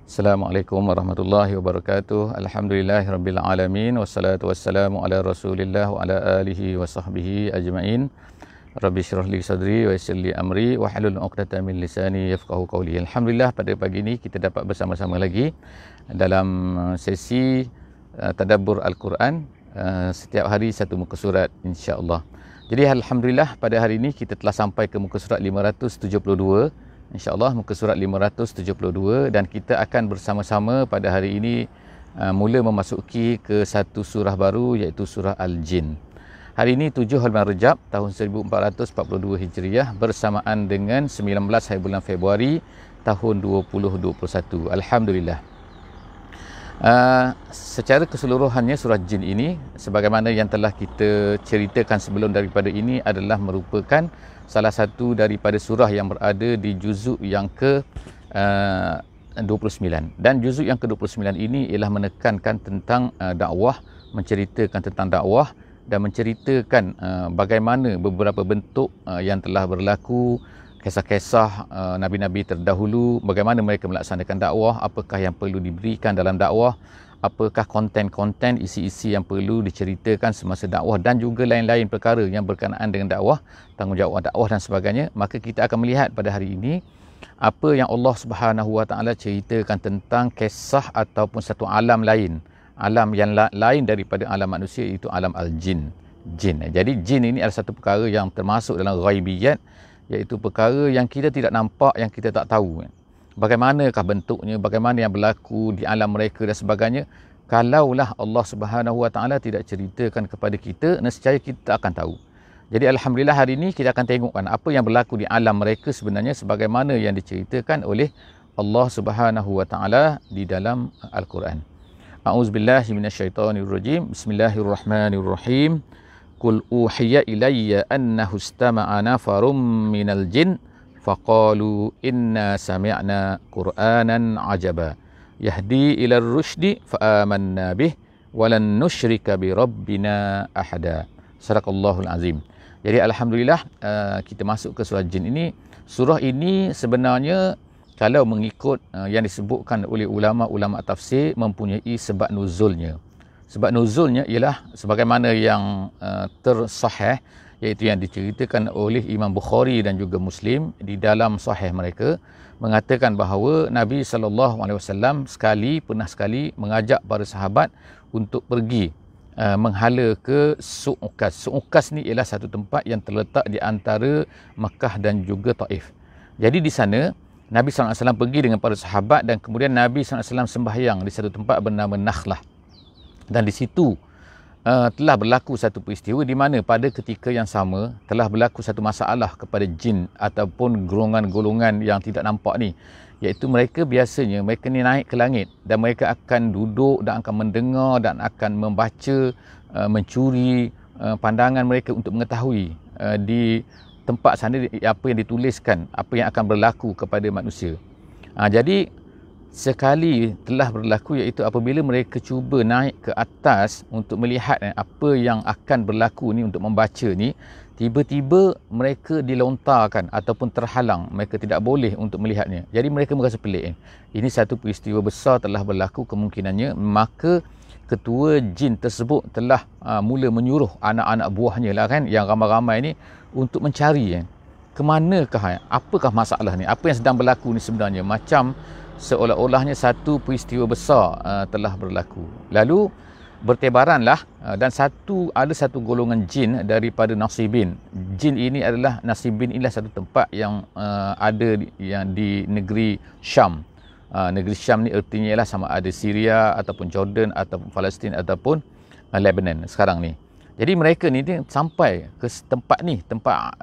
Assalamualaikum warahmatullahi wabarakatuh. Alhamdulillahirabbil alamin wassalatu wassalamu ala Rasulillah wa ala alihi wa sahbihi ajmain. Rabbi syrah li sadri wa yassir li amri wa hlul 'uqdatam min lisani yafqahu qawli. Alhamdulillah, pada pagi ini kita dapat bersama-sama lagi dalam sesi tadabbur Al-Quran, setiap hari satu muka surat insya-Allah. Jadi alhamdulillah, pada hari ini kita telah sampai ke muka surat 572. InsyaAllah muka surat 572, dan kita akan bersama-sama pada hari ini mula memasuki ke satu surah baru, iaitu surah Al-Jin. Hari ini 7 Halaman Rejab tahun 1442 Hijriah bersamaan dengan 19 hari bulan Februari tahun 2021. Alhamdulillah. Secara keseluruhannya surah Jin ini, sebagaimana yang telah kita ceritakan sebelum daripada ini, adalah merupakan salah satu daripada surah yang berada di juzuk yang ke 29, dan juzuk yang ke-29 ini ialah menekankan tentang dakwah, menceritakan tentang dakwah dan menceritakan bagaimana beberapa bentuk yang telah berlaku, kisah-kisah nabi-nabi terdahulu, bagaimana mereka melaksanakan dakwah, apakah yang perlu diberikan dalam dakwah, apakah konten-konten, isi-isi yang perlu diceritakan semasa dakwah, dan juga lain-lain perkara yang berkenaan dengan dakwah, tanggungjawab dakwah dan sebagainya. Maka kita akan melihat pada hari ini apa yang Allah Subhanahu Wa Taala ceritakan tentang kisah ataupun satu alam lain, alam yang lain daripada alam manusia, iaitu alam al-jin. Jadi jin ini adalah satu perkara yang termasuk dalam ghaibiyat, iaitu perkara yang kita tidak nampak, yang kita tak tahu. Bagaimanakah bentuknya, bagaimana yang berlaku di alam mereka dan sebagainya. Kalaulah Allah Subhanahu Wa Taala tidak ceritakan kepada kita, nescaya kita akan tahu. Jadi alhamdulillah, hari ini kita akan tengokkan apa yang berlaku di alam mereka sebenarnya, sebagaimana yang diceritakan oleh Allah Subhanahu Wa Taala di dalam Al-Quran. A'udzubillahi minasyaitonirrajim. Bismillahirrahmanirrahim. Qul uhiya ilayya annahu istama'a nafarum minal jin faqalu inna sami'na qur'anan ajaba yahdi ila ar-rusydi fa'amanna bih walan nusyrika bi rabbina ahada. Sadaqallahul azim. Jadi alhamdulillah, kita masuk ke surah Jin ini. Surah ini sebenarnya, kalau mengikut yang disebutkan oleh ulama-ulama tafsir, mempunyai sebab nuzulnya. Sebab nuzulnya ialah sebagaimana yang tersahih, iaitu yang diceritakan oleh Imam Bukhari dan juga Muslim di dalam sahih mereka, mengatakan bahawa Nabi SAW pernah sekali mengajak para sahabat untuk pergi menghala ke Suq Uqas. Suq Uqas ni ialah satu tempat yang terletak di antara Makkah dan juga Taif. Jadi di sana Nabi SAW pergi dengan para sahabat, dan kemudian Nabi SAW sembahyang di satu tempat bernama Nakhlah. Dan di situ telah berlaku satu peristiwa di mana pada ketika yang sama telah berlaku satu masalah kepada jin ataupun golongan-golongan yang tidak nampak ni, iaitu mereka biasanya mereka ni naik ke langit, dan mereka akan duduk dan akan mendengar dan akan membaca, mencuri pandangan mereka untuk mengetahui di tempat sana apa yang dituliskan, apa yang akan berlaku kepada manusia. Jadi sekali telah berlaku, iaitu apabila mereka cuba naik ke atas untuk melihat apa yang akan berlaku ni, untuk membaca ni, tiba-tiba mereka dilontarkan ataupun terhalang, mereka tidak boleh untuk melihatnya. Jadi mereka merasa pelik. Ini satu peristiwa besar telah berlaku kemungkinannya. Maka ketua jin tersebut telah mula menyuruh anak-anak buahnya lah kan, yang ramai-ramai ni, untuk mencari ke manakah, apakah masalah ni, apa yang sedang berlaku ni sebenarnya. Macam seolah-olahnya satu peristiwa besar telah berlaku. Lalu bertebaranlah, dan ada satu golongan jin daripada Nasibin. Jin ini adalah, Nasibin inilah satu tempat yang ada yang di negeri Syam. Negeri Syam ni artinya ialah sama ada Syria ataupun Jordan ataupun Palestin ataupun Lebanon sekarang ni. Jadi mereka ni sampai ke tempat ni, tempat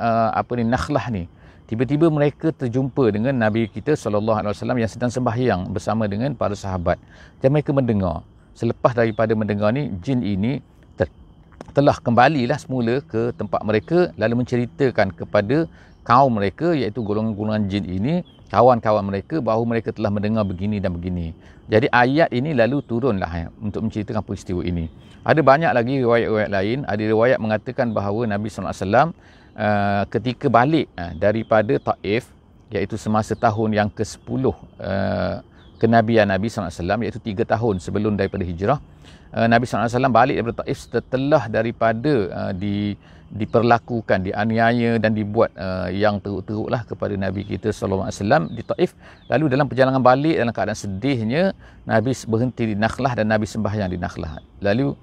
Nakhlah ni. Tiba-tiba mereka terjumpa dengan Nabi kita SAW yang sedang sembahyang bersama dengan para sahabat, dan mereka mendengar. Selepas daripada mendengar ni, jin ini telah kembalilah semula ke tempat mereka, lalu menceritakan kepada kaum mereka, iaitu golongan-golongan jin ini, kawan-kawan mereka, bahawa mereka telah mendengar begini dan begini. Jadi ayat ini lalu turunlah untuk menceritakan peristiwa ini. Ada banyak lagi riwayat-riwayat lain. Ada riwayat mengatakan bahawa Nabi SAW ketika balik daripada Taif, iaitu semasa tahun yang ke-10 kenabian Nabi SAW, iaitu 3 tahun sebelum daripada hijrah. Nabi SAW balik daripada Taif setelah daripada diperlakukan, dianiaya dan dibuat yang teruk-teruklah kepada Nabi kita SAW di Taif. Lalu dalam perjalanan balik, dalam keadaan sedihnya, Nabi berhenti di Nakhlah dan Nabi sembahyang di Nakhlah. Lalu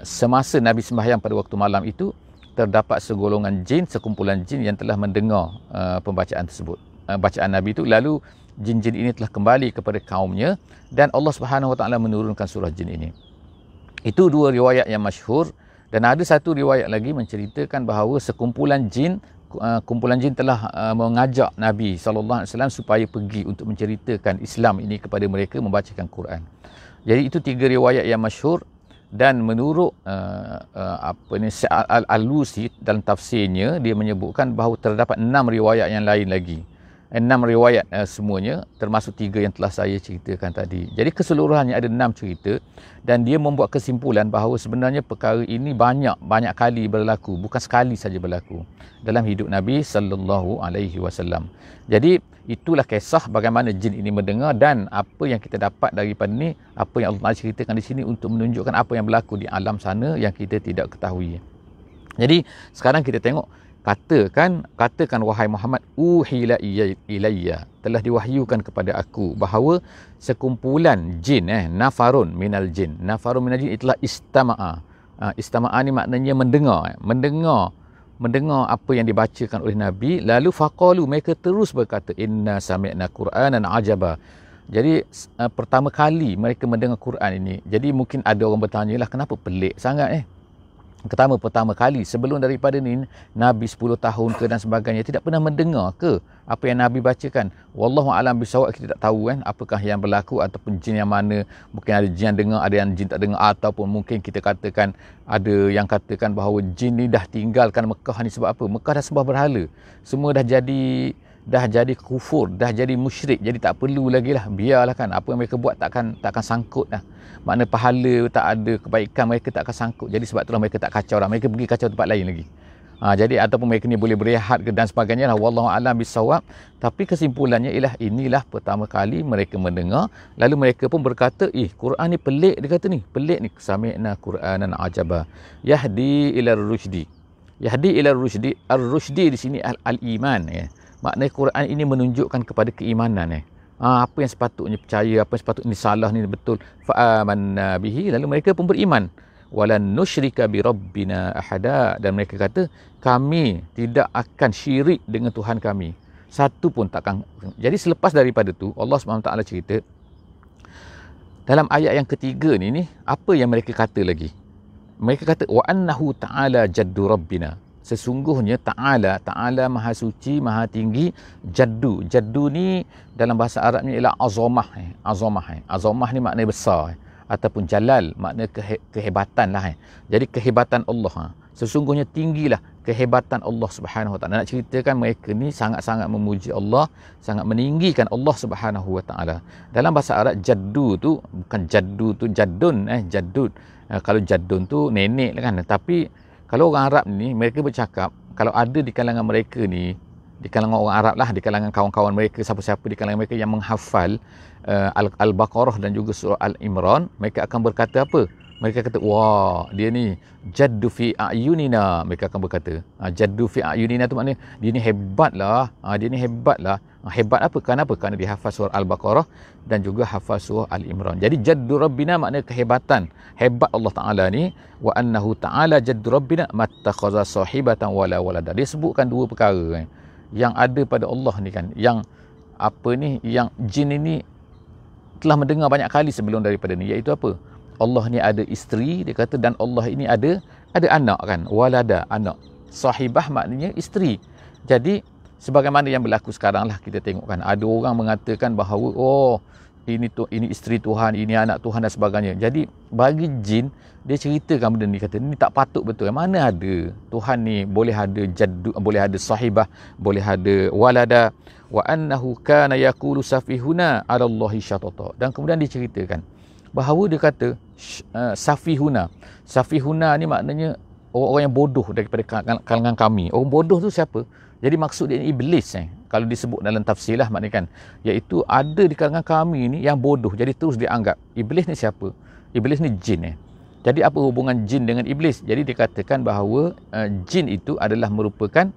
semasa Nabi sembahyang pada waktu malam itu, terdapat segolongan jin, sekumpulan jin yang telah mendengar pembacaan tersebut, bacaan Nabi itu. Lalu jin-jin ini telah kembali kepada kaumnya dan Allah Subhanahu Wa Taala menurunkan surah jin ini. Itu 2 riwayat yang masyhur. Dan ada satu riwayat lagi menceritakan bahawa sekumpulan jin, kumpulan jin telah mengajak Nabi SAW supaya pergi untuk menceritakan Islam ini kepada mereka, membacakan Quran. Jadi itu 3 riwayat yang masyhur. Dan menurut Al-Alusi dalam tafsirnya, dia menyebutkan bahawa terdapat 6 riwayat yang lain lagi. 6 riwayat semuanya, termasuk 3 yang telah saya ceritakan tadi. Jadi keseluruhannya ada 6 cerita dan dia membuat kesimpulan bahawa sebenarnya perkara ini banyak kali berlaku, bukan sekali saja berlaku dalam hidup Nabi SAW. Jadi itulah kisah bagaimana jin ini mendengar dan apa yang kita dapat daripada ni, apa yang Allah ceritakan di sini untuk menunjukkan apa yang berlaku di alam sana yang kita tidak ketahui. Jadi sekarang kita tengok, katakan wahai Muhammad, uhila ilayya, telah diwahyukan kepada aku bahawa sekumpulan jin, nafarun minal jin itulah istama'a. Istama'a ni maknanya mendengar apa yang dibacakan oleh Nabi. Lalu faqalu, mereka terus berkata, inna sami'na Qur'anan ajaba. Jadi pertama kali mereka mendengar Quran ini. Jadi mungkin ada orang bertanya lah, kenapa pelik sangat pertama kali, sebelum daripada ni Nabi 10 tahun ke dan sebagainya tidak pernah mendengar ke apa yang Nabi bacakan. Wallahu alam bisawab, kita tak tahu apakah yang berlaku ataupun jin yang mana. Mungkin ada jin yang dengar, ada yang jin tak dengar, ataupun mungkin kita katakan ada yang katakan bahawa jin ni dah tinggalkan Mekah ni sebab apa? Mekah dah sembah berhala, semua dah jadi kufur, dah jadi musyrik. Jadi tak perlu lagi lah, biarlah kan, apa yang mereka buat takkan sangkut dah. Makna pahala tak ada, kebaikan mereka tak akan sangkut. Jadi sebab itulah mereka tak kacau dah, mereka pergi kacau tempat lain lagi. Jadi ataupun mereka ni boleh berehat ke dan sebagainya lah, wallahu alam bisawab. Tapi kesimpulannya ialah inilah pertama kali mereka mendengar, lalu mereka pun berkata, Quran ni pelik, dia kata ni pelik ni, sami'na Qur'anan ajaba yahdi ila rusydi. Yahdi ila rusydi, ar-rusydi di sini al-iman Maknanya Quran ini menunjukkan kepada keimanan apa yang sepatutnya percaya, apa yang sepatutnya salah ni betul. Fa'amanna bihi, lalu mereka pun beriman. Walan nusyrika bi rabbina ahada, dan mereka kata kami tidak akan syirik dengan Tuhan kami satu pun takkan. Jadi selepas daripada tu Allah SWT cerita dalam ayat yang ketiga ni apa yang mereka kata lagi. Mereka kata wa annahu ta'ala jaddu rabbina, sesungguhnya ta'ala maha suci, maha tinggi. Jaddu ni dalam bahasa Arabnya ialah azamah. Azamah ni maknanya besar, ataupun jalal makna kehebatan lah. Jadi kehebatan Allah, sesungguhnya tinggilah kehebatan Allah Subhanahu Wa Taala. Nak ceritakan mereka ni sangat-sangat memuji Allah, sangat meninggikan Allah Subhanahu Wa Taala. Dalam bahasa Arab jaddu tu bukan jaddu tu jaddun, jaddud. Kalau jaddun tu nenek lah kan. Tapi kalau orang Arab ni, mereka bercakap, kalau ada di kalangan mereka ni, di kalangan orang Arab lah, di kalangan kawan-kawan mereka, siapa-siapa di kalangan mereka yang menghafal Al-Baqarah dan juga surah Al-Imran, mereka akan berkata apa? Mereka kata, wah, dia ni jaddu fi a'yunina. Mereka akan berkata, jaddu fi a'yunina tu maknanya dia ni hebat lah. Hebat apa? Kenapa? Kerana dia hafal surah Al-Baqarah dan juga hafal surah Al-Imran. Jadi jaddu rabbina maknanya kehebatan, hebat Allah Ta'ala ni. Wa annahu ta'ala jaddu rabbina mattakhadha sahibatan wala walada. Dia sebutkan 2 perkara yang ada pada Allah ni kan, yang yang jin ini telah mendengar banyak kali sebelum daripada ni, iaitu apa? Allah ni ada isteri, dia kata, dan Allah ini ada anak kan, walada, anak. Sahibah maknanya isteri. Jadi sebagaimana yang berlaku sekarang lah, kita tengok kan, ada orang mengatakan bahawa ini isteri Tuhan, ini anak Tuhan dan sebagainya. Jadi bagi jin, dia ceritakan benda ni, kata ni tak patut betul. Mana ada Tuhan ni boleh ada jaddu, boleh ada sahibah, boleh ada walada. Wa annahu kana yaqulu safihuna 'ala Allahi syatata. Dan kemudian diceritakan bahawa dia kata safihuna ni maknanya orang-orang yang bodoh daripada kalangan kami. Orang bodoh tu siapa? Jadi maksud dia iblis kalau disebut dalam tafsir lah maknanya kan, iaitu ada di kalangan kami ni yang bodoh. Jadi terus dianggap iblis ni siapa? Iblis ni jin. Jadi apa hubungan jin dengan iblis? Jadi dikatakan bahawa jin itu adalah merupakan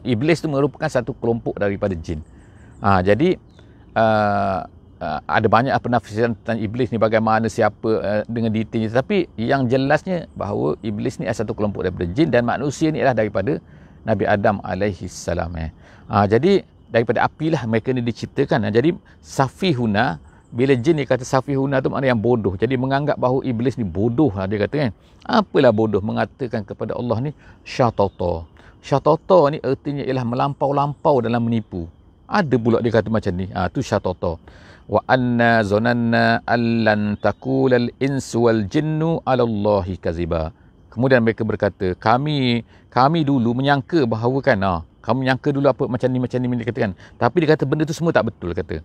iblis tu merupakan satu kelompok daripada jin. Jadi ada banyak penafsiran tentang iblis ni, bagaimana, siapa, dengan detailnya. Tapi yang jelasnya bahawa iblis ni adalah satu kelompok daripada jin dan manusia ni adalah daripada Nabi Adam alaihi salam. Jadi daripada apilah mereka ni diciptakan. Jadi safihuna, bila jin dia kata safihuna tu maknanya yang bodoh. Jadi menganggap bahawa iblis ni bodoh lah dia kata kan. Apalah bodoh? Mengatakan kepada Allah ni syatata. Syatata ni artinya ialah melampau-lampau dalam menipu. Ada pula dia kata macam ni. Tu syatata. Wa anna zananna allan taqulal insu wal jinnu 'ala Allahi kaziba. Kemudian mereka berkata, kami dulu menyangka bahawa kan, kamu menyangka dulu apa macam ni dia katakan. Tapi dia kata benda tu semua tak betul kata.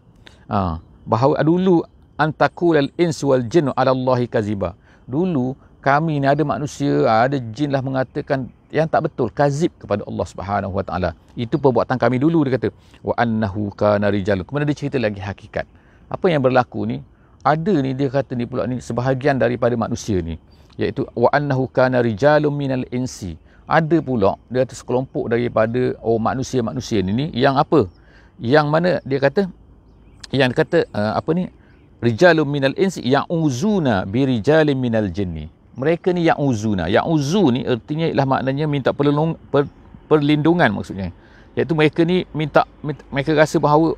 Bahawa dulu antakul al-insu wal jinnu 'ala Allahi kaziba. Dulu kami ni ada manusia, ada jin lah mengatakan yang tak betul, kazib kepada Allah Subhanahu Wa Taala. Itu perbuatan kami dulu dia kata. Wa annahu kana rijalun. Kemudian dia cerita lagi hakikat. Apa yang berlaku ni? Ada ni dia kata ni pula ni sebahagian daripada manusia ni, iaitu wa annahu kana rijalun minal insi. Ada pula dia kata sekelompok daripada manusia-manusia ni yang apa? Yang mana dia kata apa ni? Rijalun minal insi ya'uzuna bi rijalin minal jinni. Mereka ni ya'uzuna. Ya'uzu ni artinya ialah maknanya minta perlindungan maksudnya. Iaitu mereka ni mereka rasa bahawa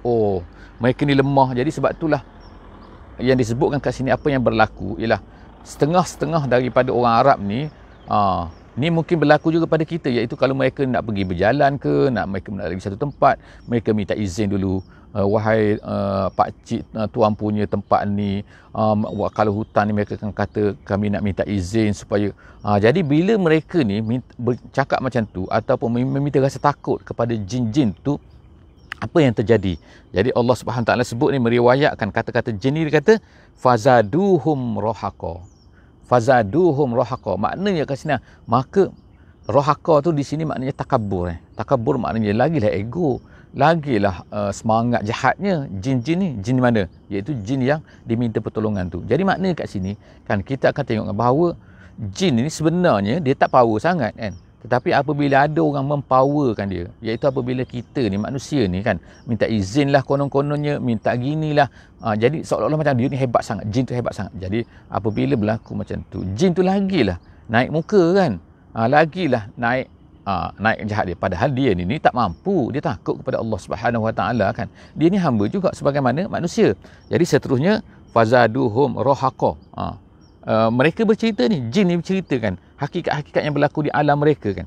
mereka ni lemah. Jadi sebab itulah yang disebutkan kat sini apa yang berlaku ialah setengah-setengah daripada orang Arab ni ni mungkin berlaku juga pada kita, iaitu kalau mereka nak pergi berjalan ke, mereka nak pergi satu tempat, mereka minta izin dulu, wahai pak cik tuan punya tempat ni, kalau hutan ni mereka akan kata kami nak minta izin supaya jadi bila mereka ni bercakap macam tu ataupun meminta rasa takut kepada jin-jin tu, apa yang terjadi? Jadi Allah Subhanahu Taala sebut ni, meriwayatkan kata-kata jin ni, dia kata fazaduhum rohaqa. Fazaduhum rohaqa. Maknanya kat sini, maka rohaqa tu di sini maknanya takabur. Takabur maknanya lagilah ego, lagilah semangat jahatnya jin-jin ni. Jin mana? Iaitu jin yang diminta pertolongan tu. Jadi maknanya kat sini kan kita akan tengok bahawa jin ni sebenarnya dia tak power sangat kan. Tetapi apabila ada orang mempowerkan dia, iaitu apabila kita ni manusia ni kan minta izin lah konon-kononnya, minta ginilah, jadi seolah-olah macam dia ni hebat sangat, jin tu hebat sangat. Jadi apabila berlaku macam tu, jin tu lagilah naik muka kan, lagilah naik jahat dia. Padahal dia ni tak mampu, dia takut kepada Allah Subhanahu Wa Taala kan. Dia ni hamba juga sebagaimana manusia. Jadi seterusnya fazaduhum rohaqa. Mereka bercerita ni, jin ni berceritakan hakikat-hakikat yang berlaku di alam mereka kan.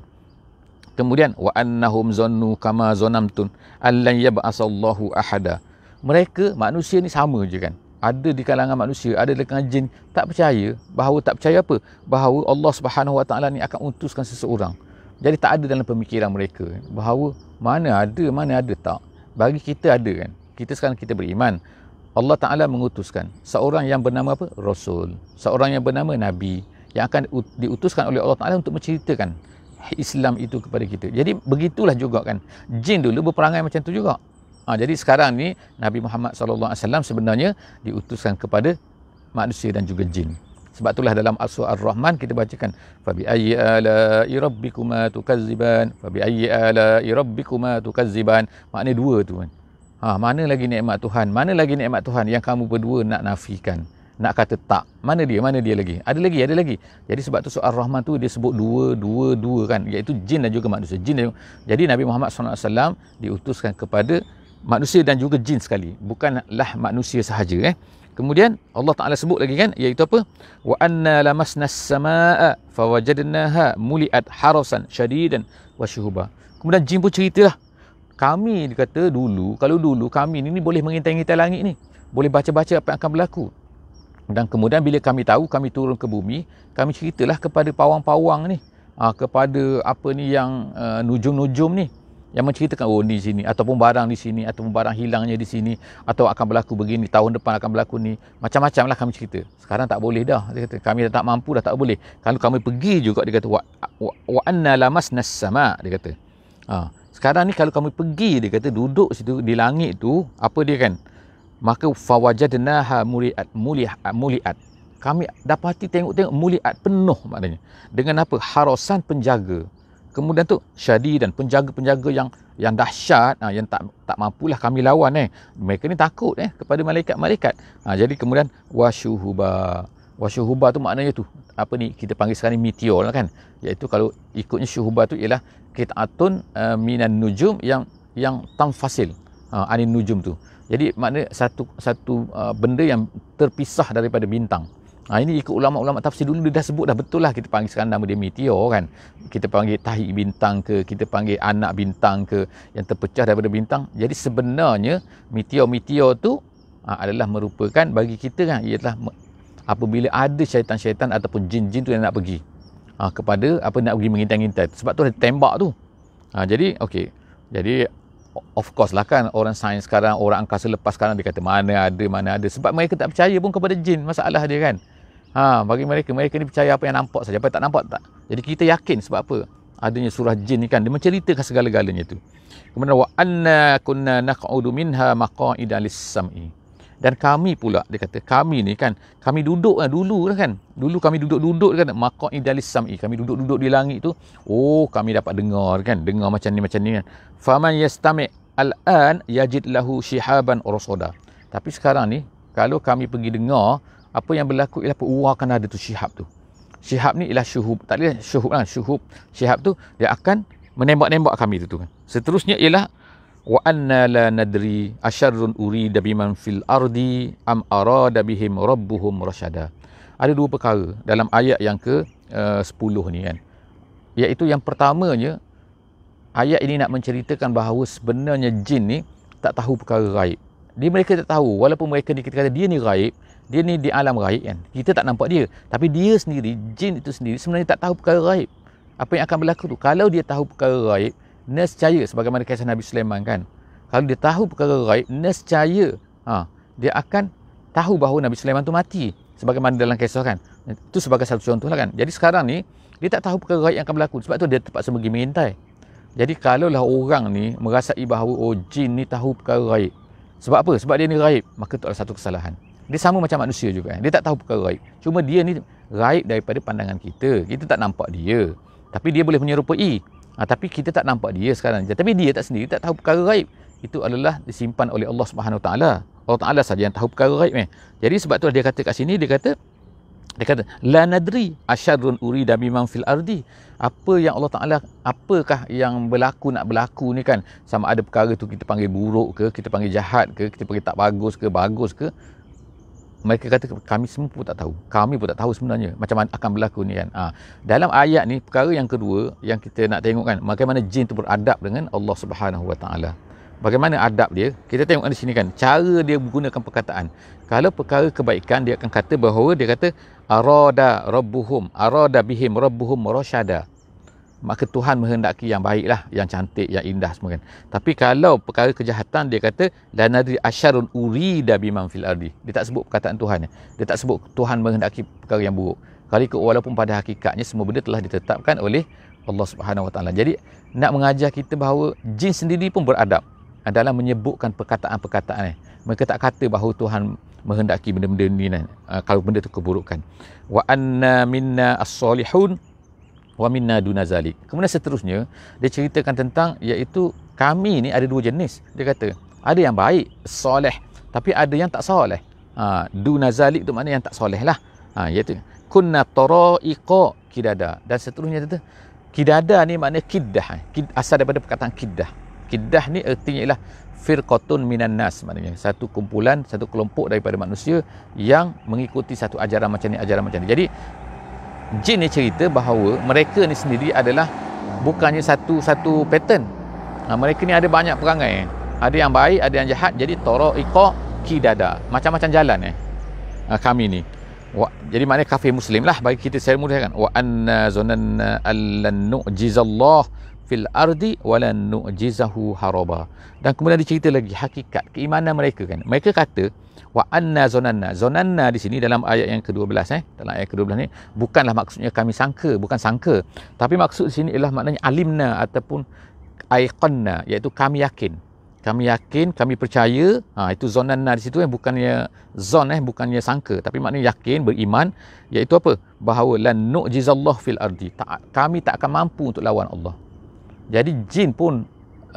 Kemudian wa annahum zannu kama zanamtun allan yab'asallahu ahada. Mereka manusia ni sama je kan. Ada di kalangan manusia, ada di kalangan jin tak percaya apa? Bahawa Allah Subhanahu Wa Taala ni akan utuskan seseorang. Jadi tak ada dalam pemikiran mereka bahawa mana ada tak. Bagi kita ada kan. Kita sekarang kita beriman Allah Ta'ala mengutuskan seorang yang bernama apa? Rasul. Seorang yang bernama Nabi yang akan diutuskan oleh Allah Ta'ala untuk menceritakan Islam itu kepada kita. Jadi begitulah juga kan. Jin dulu berperangai macam tu juga. Jadi sekarang ni Nabi Muhammad SAW sebenarnya diutuskan kepada manusia dan juga jin. Sebab itulah dalam Surah Ar-Rahman kita bacakan fabi ayyi ala'i rabbikuma tukazziban, fabi ayyi ala'i rabbikuma tukazziban. Maknanya dua tu kan. Mana lagi nikmat Tuhan yang kamu berdua nak nafikan, nak kata tak? Mana dia lagi? Ada lagi. Jadi sebab tu surah Ar-Rahman tu dia sebut dua kan, iaitu jin dan juga manusia. Jadi Nabi Muhammad SAW diutuskan kepada manusia dan juga jin sekali, bukanlah manusia sahaja. Kemudian Allah Ta'ala sebut lagi kan, iaitu apa? Wa anna lamasnas samaa fawajadnaha muliat harasan syadidan wa syuhuba. Kemudian jin pun ceritalah, kami dikata kalau dulu kami ni boleh mengintai-ngintai langit ni, boleh baca-baca apa yang akan berlaku. Dan kemudian bila kami tahu, kami turun ke bumi, kami ceritalah kepada pawang-pawang ni, kepada apa ni yang nujum-nujum ni, yang menceritakan di sini, ataupun barang di sini, ataupun barang hilangnya di sini, atau akan berlaku begini, tahun depan akan berlaku ni, macam-macam lah kami cerita. Sekarang tak boleh dah, dia kata kami dah tak mampu dah, tak boleh. Kalau kami pergi juga, dia kata wa anna lamasnas sama, dia kata Sekarang ni kalau kami pergi, dia kata duduk situ di langit tu, apa dia kan? Maka fawajadnaha muliat. Kami dapati tengok muliat penuh maknanya. Dengan apa? Harasan penjaga. Kemudian tu syadi dan penjaga-penjaga yang dahsyat, yang tak mampulah kami lawan Mereka ni takut kepada malaikat-malaikat. Jadi kemudian wasyuhuba. Wasyuhuba tu maknanya tu apa ni kita panggil sekarang ni meteor lah kan. Iaitu kalau ikutnya syuhuba tu ialah qit'atun minan nujum yang tanfasil. Anin nujum tu. Jadi maknanya satu benda yang terpisah daripada bintang. Ini ikut ulama-ulama tafsir dulu dia dah sebut dah betul lah, kita panggil sekarang nama dia meteor kan. Kita panggil tahi bintang ke, kita panggil anak bintang ke yang terpecah daripada bintang. Jadi sebenarnya meteor tu adalah merupakan bagi kita kan, ialah apabila ada syaitan-syaitan ataupun jin-jin tu yang nak pergi kepada apa nak pergi mengintai-ngintai. Sebab tu ada tembak tu. Jadi okey. Jadi of course lah kan, orang sains sekarang, orang angkasa lepas sekarang dia kata mana ada. Sebab mereka tak percaya pun kepada jin, masalah dia kan. Bagi mereka ni percaya apa yang nampak saja, apa yang tak nampak tak. Jadi kita yakin sebab apa? Adanya surah jin ni kan, dia menceritakan segala-galanya tu. Kemudian wa anna kunna naq'udu minha maqa'ida lis-sam'i. Dan kami pula, dia kata kami ni kan, kami duduk dulu kan. Dulu kami duduk kan, maqa'ida lis-sam'i. Kami duduk di langit tu. Kami dapat dengar kan, dengar macam ni kan. Faman yastami' al-an yajid lahu shihaban rasada. Tapi sekarang ni kalau kami pergi dengar, apa yang berlaku ialah akan ada tu syihab tu. Syihab ni ialah syuhub. Tak boleh syuhub lah, syuhub. Syihab tu dia akan menembak-nembak kami tu kan. Seterusnya ialah wa anna la nadri asyarrun urida biman fil ardi am arada bihim rabbuhum rasyada. Ada dua perkara dalam ayat yang ke 10 ni kan. Iaitu yang pertamanya, ayat ini nak menceritakan bahawa sebenarnya jin ni tak tahu perkara gaib. Mereka tak tahu, walaupun mereka ni kita kata dia ni gaib, dia ni di alam gaib kan. Kita tak nampak dia, tapi dia sendiri, jin itu sendiri sebenarnya tak tahu perkara gaib. Apa yang akan berlaku tu, kalau dia tahu perkara gaib, nescaya sebagaimana kisah Nabi Sulaiman kan. Kalau dia tahu perkara gaib, nescaya dia akan tahu bahawa Nabi Sulaiman tu mati, sebagaimana dalam kisah kan. Itu sebagai satu contoh lah kan. Jadi sekarang ni dia tak tahu perkara gaib yang akan berlaku, sebab tu dia terpaksa pergi mengintai. Jadi kalaulah orang ni merasai bahawa jin ni tahu perkara gaib, sebab apa? Sebab dia ni gaib, maka itu adalah satu kesalahan. Dia sama macam manusia juga kan. Dia tak tahu perkara gaib. Cuma dia ni gaib daripada pandangan kita. Kita tak nampak dia, tapi dia boleh menyerupai. Tapi kita tak nampak dia sekarang. Tapi dia tak sendiri tak tahu perkara gaib. Itu adalah disimpan oleh Allah Subhanahu Wa Taala. Allah Taala saja yang tahu perkara gaib. Jadi sebab tu dia kata kat sini, dia kata la nadri asyarrun urida biman fil ardi. Apa yang Allah Taala, apakah yang nak berlaku ni kan, sama ada perkara tu kita panggil buruk ke, kita panggil jahat ke, kita panggil tak bagus ke. Mereka kata kami semua pun tak tahu. Kami pun tak tahu sebenarnya macam mana akan berlaku ni kan. Dalam ayat ni perkara yang kedua yang kita nak tengok kan, bagaimana jin tu beradab dengan Allah Subhanahu Wa Taala. Bagaimana adab dia? Kita tengok di sini kan, cara dia menggunakan perkataan. Kalau perkara kebaikan, dia akan kata bahawa dia kata arada bihim rabbuhum rasyada. Maka Tuhan menghendaki yang baiklah, yang cantik, yang indah semua kan. Tapi kalau perkara kejahatan, dia kata la nadri asyarun urida biman fil ardi. Dia tak sebut perkataan Tuhan. Dia tak sebut Tuhan menghendaki perkara yang buruk. Walaupun pada hakikatnya semua benda telah ditetapkan oleh Allah Subhanahu Wa Taala. Jadi nak mengajar kita bahawa jin sendiri pun beradab dalam menyebutkan perkataan-perkataan. Mereka tak kata bahawa Tuhan menghendaki benda-benda ni kalau benda tu keburukan. Wa anna minna as-solihun wa minna duna zalik. Kemudian seterusnya dia ceritakan tentang, iaitu kami ni ada dua jenis. Dia kata ada yang baik, soleh, tapi ada yang tak soleh. Duna zalik tu maknanya yang tak soleh lah. Iaitu kunna taraiqa kidada. Dan seterusnya tu kidada ni maknanya kiddah. Asal daripada perkataan kiddah. Kiddah ni artinya ialah firqatun minan nas, maknanya satu kumpulan, satu kelompok daripada manusia yang mengikuti satu ajaran macam ni, Jadi jin ni cerita bahawa mereka ni sendiri adalah bukannya satu pattern. Mereka ni ada banyak perangai. Ada yang baik, ada yang jahat. Jadi taraiqa kidada, macam-macam jalan kami ni. Jadi maknanya kafir muslim lah bagi kita secara mudah kan. Wa anna zananna allan nu'jizallah fil ardi walan nu'jizahu haraba. Dan kemudian dicerita lagi hakikat keimanan mereka kan. Mereka kata wa anna zonanna di sini dalam ayat yang ke-12 dalam ayat ke-12 ni bukanlah maksudnya kami sangka, bukan sangka, tapi maksud di sini ialah maknanya alimna, ataupun aiqanna, iaitu kami yakin. Kami yakin, kami percaya. Itu zonanna di situ bukannya zon bukannya sangka, tapi maknanya yakin, beriman, iaitu apa? Bahawa lan nu'jizallah fil ardi. Kami tak akan mampu untuk lawan Allah. Jadi jin pun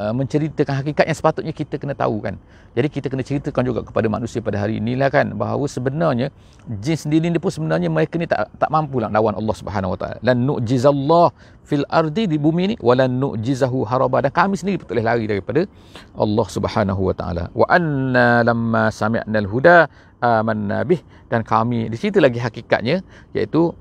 menceritakan hakikat yang sepatutnya kita kena tahu kan. Jadi kita kena ceritakan juga kepada manusia pada hari inilah kan, bahawa sebenarnya jin sendiri ni pun sebenarnya mereka ni tak mampu lah lawan Allah Subhanahu Wa Taala. Lan nu'jizallah fil ardi, di bumi ni, walan nu'jizahu haraba, dan kami sendiri boleh lari daripada Allah Subhanahu Wa Taala. Wa anna lamma sami'nal huda amanna bih, dan kami, di situ lagi hakikatnya, iaitu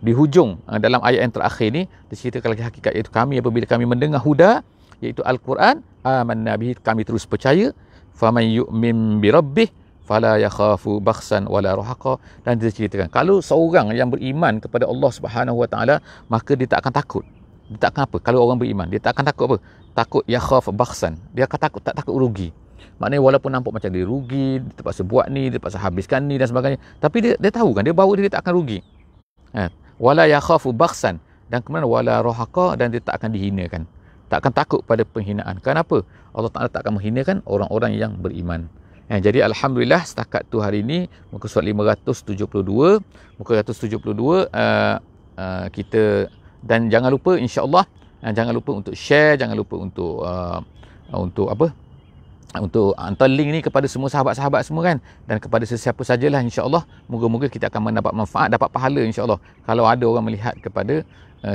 di hujung dalam ayat yang terakhir ni diceritakan lagi hakikat, iaitu kami apabila kami mendengar huda, iaitu Al-Quran, amanna bihi, kami terus percaya. Faman yu'min bi rabbih fala yakhafu bakhsan wala rahaqa, dan dia ceritakan kalau seorang yang beriman kepada Allah Subhanahu Wa Taala, maka dia tak akan takut. Dia tak akan apa? Kalau orang beriman, dia tak akan takut apa? Takut yakhaf bakhsan. Dia akan takut, tak takut rugi. Maknanya walaupun nampak macam dia rugi, dia terpaksa buat ni, dia terpaksa habiskan ni dan sebagainya, tapi dia tahu kan, dia bahawa dia tak akan rugi. Wala yakhafu bakhsan, dan kemudian wala rahaqa, dan dia tak akan dihinakan. Tak akan takut pada penghinaan. Kenapa? Allah Ta'ala tak akan menghinakan orang-orang yang beriman. Jadi Alhamdulillah setakat tu hari ini, muka surat 572, muka 172, kita, dan jangan lupa insya-Allah, jangan lupa untuk share, jangan lupa untuk untuk hantar link ni kepada semua sahabat-sahabat semua kan, dan kepada sesiapa sajalah insya-Allah. Moga-moga kita akan mendapat manfaat, dapat pahala insya-Allah kalau ada orang melihat kepada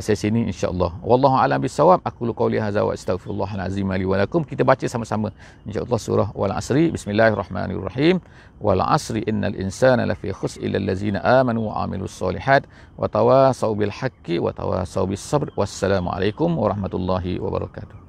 sesi ini insya-Allah. Wallahu a'lam bissawab. Aqulu qouli hadza wa astaghfirullahal azim li wa lakum. Kita baca sama-sama insya-Allah surah Wal Asri. Bismillahirrahmanirrahim. Wal asri innal insana lafi khusr illa allazina amanu wa amilus solihat wa tawasau bil haqqi wa tawasau bis sabr. Wassalamu alaikum warahmatullahi wabarakatuh.